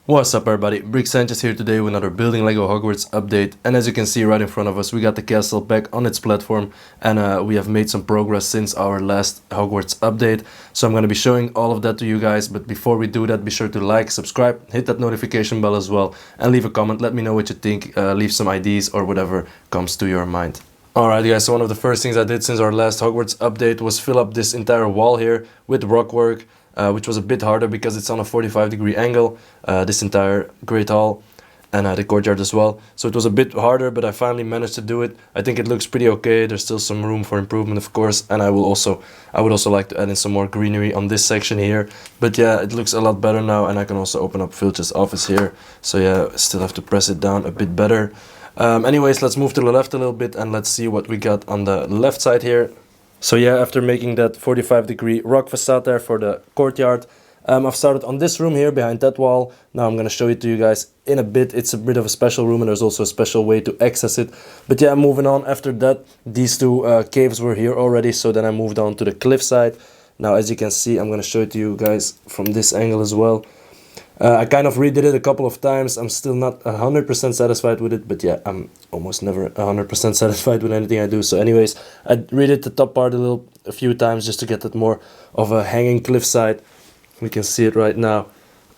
What's up everybody, Brick Sanchez here today with another Building Lego Hogwarts update, and as you can see right in front of us we got the castle back on its platform, and we have made some progress since our last Hogwarts update, so I'm going to be showing all of that to you guys. But before we do that, be sure to like, subscribe, hit that notification bell as well, and leave a comment. Let me know what you think, leave some ideas or whatever comes to your mind. Alright guys, so one of the first things I did since our last Hogwarts update was fill up this entire wall here with rockwork. Which was a bit harder because it's on a 45-degree angle, this entire Great Hall and the courtyard as well. So it was a bit harder, but I finally managed to do it. I think it looks pretty okay. There's still some room for improvement, of course, and I would also like to add in some more greenery on this section here. But yeah, it looks a lot better now, and I can also open up Filch's office here. So yeah, I still have to press it down a bit better. Anyways, let's move to the left a little bit and let's see what we got on the left side here. So yeah, after making that 45-degree rock facade there for the courtyard, I've started on this room here behind that wall. Now I'm going to show it to you guys in a bit. It's a bit of a special room and there's also a special way to access it. But yeah, moving on after that, these two caves were here already, so then I moved on to the cliffside. Now as you can see, I'm going to show it to you guys from this angle as well. I kind of redid it a couple of times. I'm still not 100% satisfied with it, but yeah, I'm almost never 100% satisfied with anything I do. So anyways, I redid the top part a few times just to get that more of a hanging cliffside. We can see it right now.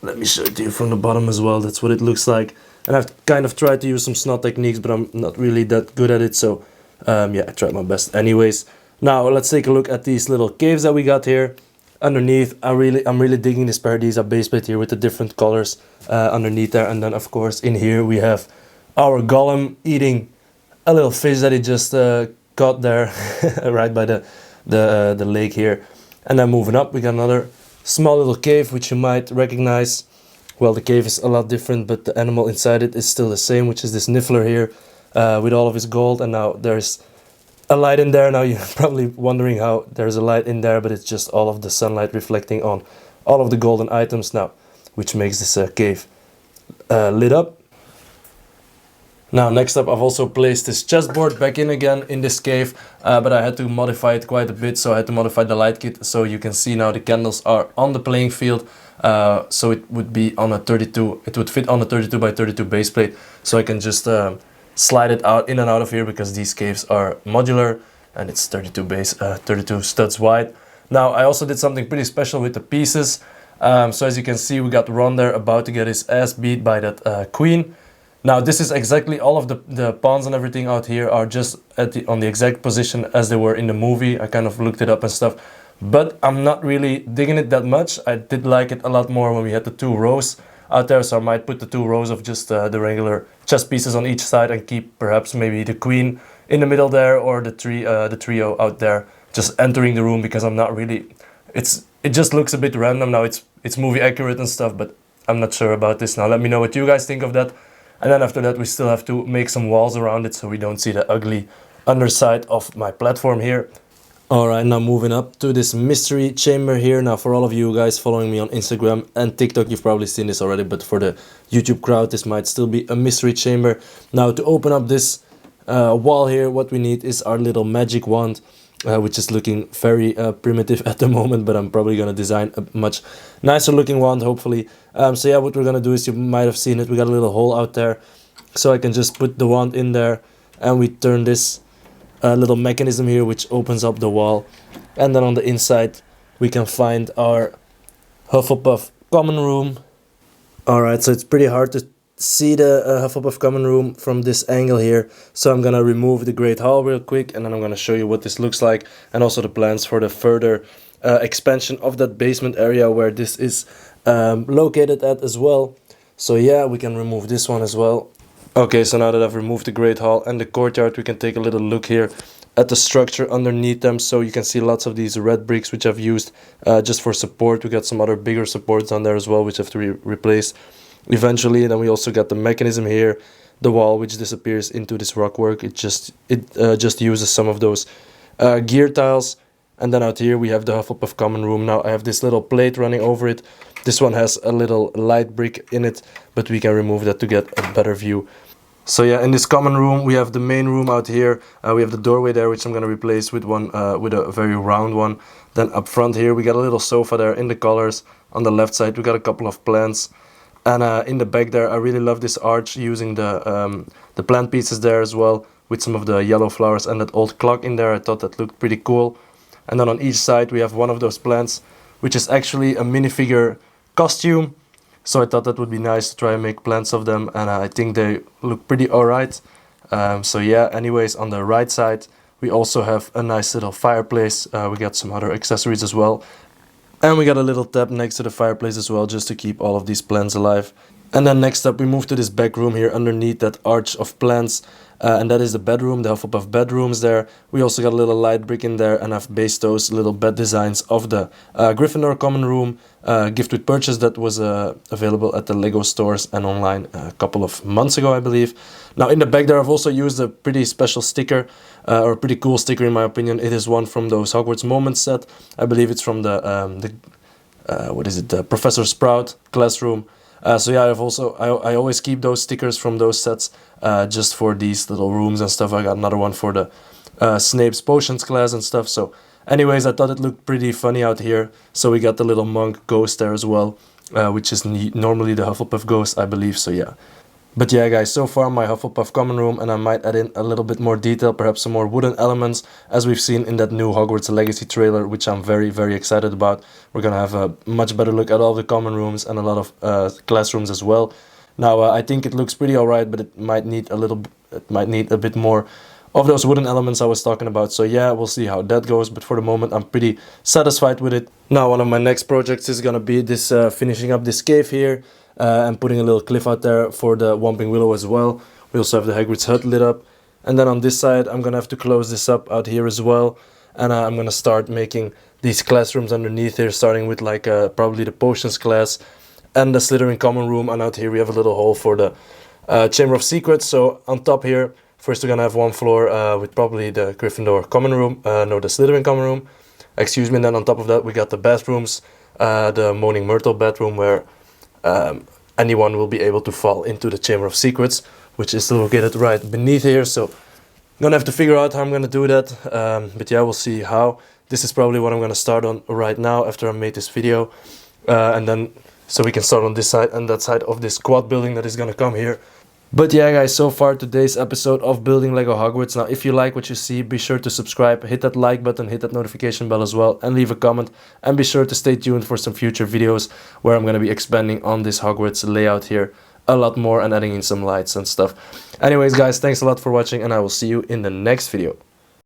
Let me show it to you from the bottom as well. That's what it looks like. And I've kind of tried to use some snot techniques, but I'm not really that good at it. So yeah, I tried my best anyways. Now let's take a look at these little caves that we got here. Underneath, I'm really digging this Paradisa base plate here with the different colors underneath there, and then of course in here we have our golem eating a little fish that he just caught there right by the lake here. And then moving up, we got another small little cave which you might recognize. Well, the cave is a lot different, but the animal inside it is still the same, which is this Niffler here with all of his gold. And now there's a light in there. Now you're probably wondering how there's a light in there, but it's just all of the sunlight reflecting on all of the golden items now, which makes this cave lit up. Now next up, I've also placed this chessboard back in again in this cave, but I had to modify it quite a bit, so I had to modify the light kit. So you can see now the candles are on the playing field, so it would be on a 32, it would fit on a 32 by 32 base plate, so I can just slide it out in and out of here because these caves are modular and it's 32 studs wide. Now I also did something pretty special with the pieces. So as you can see, we got Ron there about to get his ass beat by that queen. Now this is exactly all of the pawns and everything out here are just on the exact position as they were in the movie. I kind of looked it up and stuff, but I'm not really digging it that much. I did like it a lot more when we had the two rows out there, so I might put the two rows of just the regular chess pieces on each side and keep perhaps maybe the queen in the middle there, or the trio out there just entering the room, because I'm not really, it just looks a bit random now. It's movie accurate and stuff, but I'm not sure about this. Now let me know what you guys think of that. And then after that we still have to make some walls around it so we don't see the ugly underside of my platform here. Alright, now moving up to this mystery chamber here. Now for all of you guys following me on Instagram and TikTok, you've probably seen this already, but for the YouTube crowd this might still be a mystery chamber. Now to open up this wall here, what we need is our little magic wand, which is looking very primitive at the moment, but I'm probably going to design a much nicer looking wand hopefully. So yeah, what we're going to do is, you might have seen it, we got a little hole out there, so I can just put the wand in there and we turn this little mechanism here which opens up the wall, and then on the inside we can find our Hufflepuff common room. Alright, so it's pretty hard to see the Hufflepuff common room from this angle here, so I'm gonna remove the Great Hall real quick and then I'm gonna show you what this looks like, and also the plans for the further expansion of that basement area where this is located at as well. So yeah, we can remove this one as well. Okay, so now that I've removed the Great Hall and the courtyard, we can take a little look here at the structure underneath them. So you can see lots of these red bricks which I've used just for support. We got some other bigger supports on there as well which have to be replaced eventually. And then we also got the mechanism here, the wall which disappears into this rockwork. It just uses some of those gear tiles. And then out here we have the Hufflepuff common room. Now I have this little plate running over it. This one has a little light brick in it, but we can remove that to get a better view. So yeah, in this common room we have the main room out here. We have the doorway there, which I'm going to replace with one with a very round one. Then up front here we got a little sofa there in the colors. On the left side we got a couple of plants. And in the back there, I really love this arch using the plant pieces there as well, with some of the yellow flowers and that old clock in there. I thought that looked pretty cool. And then on each side we have one of those plants, which is actually a minifigure costume. So I thought that would be nice to try and make plants of them, and I think they look pretty alright. So yeah, anyways, on the right side we also have a nice little fireplace. We got some other accessories as well. And we got a little tab next to the fireplace as well, just to keep all of these plants alive. And then next up we move to this back room here underneath that arch of plants. And that is the bedroom, the Hufflepuff bedrooms there. We also got a little light brick in there, and I've based those little bed designs of the Gryffindor Common Room gift with purchase that was available at the Lego stores and online a couple of months ago, I believe. Now in the back there I've also used a pretty special sticker, or a pretty cool sticker in my opinion. It is one from those Hogwarts Moments set. I believe it's from the Professor Sprout classroom. So yeah, I always keep those stickers from those sets just for these little rooms and stuff. I got another one for the Snape's Potions class and stuff. So anyways, I thought it looked pretty funny out here. So we got the little monk ghost there as well, which is normally the Hufflepuff ghost, I believe. So yeah. But yeah guys, so far my Hufflepuff common room, and I might add in a little bit more detail, perhaps some more wooden elements, as we've seen in that new Hogwarts Legacy trailer, which I'm very, very excited about. We're gonna have a much better look at all the common rooms and a lot of classrooms as well. Now I think it looks pretty alright, but it might need a bit more of those wooden elements I was talking about. So yeah, we'll see how that goes, but for the moment I'm pretty satisfied with it. Now one of my next projects is gonna be this finishing up this cave here. And putting a little cliff out there for the Whomping Willow as well. We also have the Hagrid's hut lit up. And then on this side I'm gonna have to close this up out here as well. And I'm gonna start making these classrooms underneath here, starting with like probably the potions class and the Slytherin common room. And out here we have a little hole for the Chamber of Secrets. So on top here, first we're gonna have one floor with probably the Gryffindor common room, no, the Slytherin common room, excuse me. And then on top of that we got the bathrooms, the Moaning Myrtle bathroom, where anyone will be able to fall into the Chamber of Secrets, which is located right beneath here. So I'm gonna have to figure out how I'm gonna do that, but yeah, we'll see how. This is probably what I'm gonna start on right now after I made this video, and then so we can start on this side and that side of this quad building that is gonna come here. But yeah guys, so far today's episode of Building Lego Hogwarts. Now if you like what you see, be sure to subscribe, hit that like button, hit that notification bell as well, and leave a comment. And be sure to stay tuned for some future videos where I'm going to be expanding on this Hogwarts layout here a lot more and adding in some lights and stuff. Anyways guys, thanks a lot for watching, and I will see you in the next video.